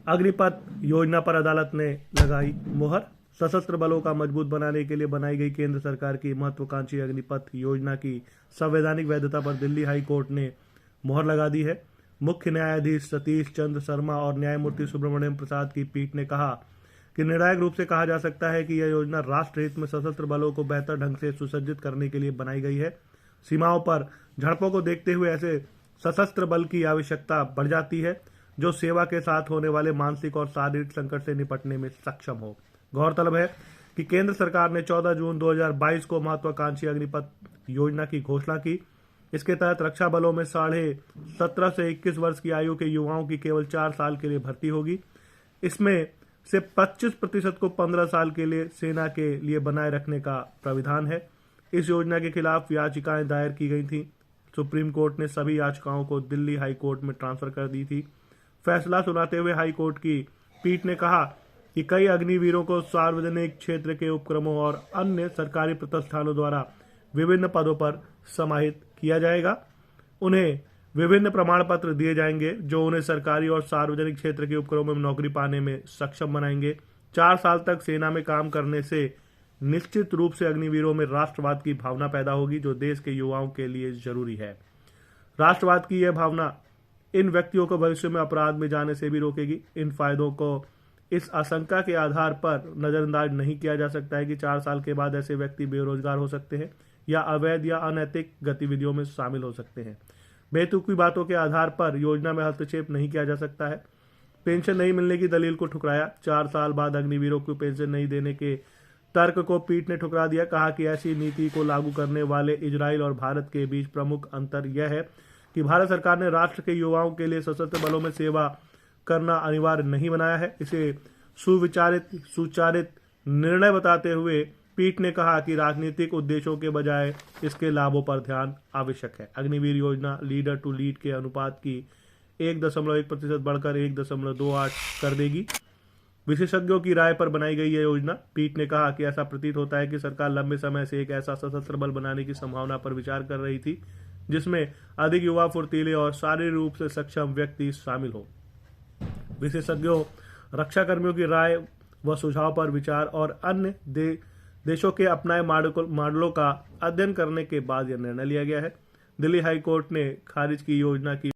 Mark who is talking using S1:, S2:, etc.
S1: अग्निपथ योजना पर अदालत ने लगाई मुहर। सशस्त्र बलों का मजबूत बनाने के लिए बनाई गई केंद्र सरकार की महत्वाकांक्षी अग्निपथ योजना की संवैधानिक वैधता पर दिल्ली हाई कोर्ट ने मुहर लगा दी है। मुख्य न्यायाधीश सतीश चंद्र शर्मा और न्यायमूर्ति सुब्रमण्यम प्रसाद की पीठ ने कहा कि निर्णायक रूप से कहा जा सकता है कि यह योजना राष्ट्र हित में सशस्त्र बलों को बेहतर ढंग से सुसज्जित करने के लिए बनाई गई है। सीमाओं पर झड़पों को देखते हुए ऐसे सशस्त्र बल की आवश्यकता बढ़ जाती है जो सेवा के साथ होने वाले मानसिक और शारीरिक संकट से निपटने में सक्षम हो। गौरतलब है कि केंद्र सरकार ने 14 जून 2022 को महत्वाकांक्षी अग्निपथ योजना की घोषणा की। इसके तहत रक्षा बलों में 17.5 से 21 वर्ष की आयु के युवाओं की केवल 4 साल के लिए भर्ती होगी। इसमें से 25% को 15 साल के लिए सेना के लिए बनाए रखने का प्राविधान है। इस योजना के खिलाफ याचिकाएं दायर की गई थी। सुप्रीम कोर्ट ने सभी याचिकाओं को दिल्ली हाई कोर्ट में ट्रांसफर कर दी थी। फैसला सुनाते हुए हाई कोर्ट की पीठ ने कहा कि कई अग्निवीरों को सार्वजनिक क्षेत्र के उपक्रमों और अन्य सरकारी प्रतिष्ठानों द्वारा विभिन्न पदों पर समाहित किया जाएगा। उन्हें विभिन्न प्रमाण पत्र दिए जाएंगे जो उन्हें सरकारी और सार्वजनिक क्षेत्र के उपक्रमों में नौकरी पाने में सक्षम बनाएंगे। 4 साल तक सेना में काम करने से निश्चित रूप से अग्निवीरों में राष्ट्रवाद की भावना पैदा होगी जो देश के युवाओं के लिए जरूरी है। राष्ट्रवाद की यह भावना इन व्यक्तियों को भविष्य में अपराध में जाने से भी रोकेगी। इन फायदों को इस आशंका के आधार पर नजरअंदाज नहीं किया जा सकता है कि 4 साल के बाद ऐसे व्यक्ति बेरोजगार हो सकते हैं या अवैध या अनैतिक गतिविधियों में शामिल हो सकते हैं। बेतुकी बातों के आधार पर योजना में हस्तक्षेप नहीं किया जा सकता है। पेंशन नहीं मिलने की दलील को ठुकराया। 4 साल बाद अग्निवीरों को पेंशन नहीं देने के तर्क को पीठ ने ठुकरा दिया। कहा कि ऐसी नीति को लागू करने वाले इजराइल और भारत के बीच प्रमुख अंतर यह है कि भारत सरकार ने राष्ट्र के युवाओं के लिए सशस्त्र बलों में सेवा करना अनिवार्य नहीं बनाया है। इसे सुचारित निर्णय बताते हुए पीठ ने कहा कि राजनीतिक उद्देश्यों के बजाय इसके लाभों पर ध्यान आवश्यक है। अग्निवीर योजना लीडर टू लीड के अनुपात की 1.1% बढ़कर 1.28 कर देगी। विशेषज्ञों की राय पर बनाई गई यह योजना। पीठ ने कहा कि ऐसा प्रतीत होता है कि सरकार लंबे समय से एक ऐसा सशस्त्र बल बनाने की संभावना पर विचार कर रही थी जिसमें अधिक युवा, फुर्तीले और शारीरिक रूप से सक्षम व्यक्ति शामिल हो। विशेषज्ञों, रक्षा कर्मियों की राय व सुझाव पर विचार और अन्य देशों के अपनाए मॉडलों का अध्ययन करने के बाद यह निर्णय लिया गया है। दिल्ली हाई कोर्ट ने खारिज की योजना की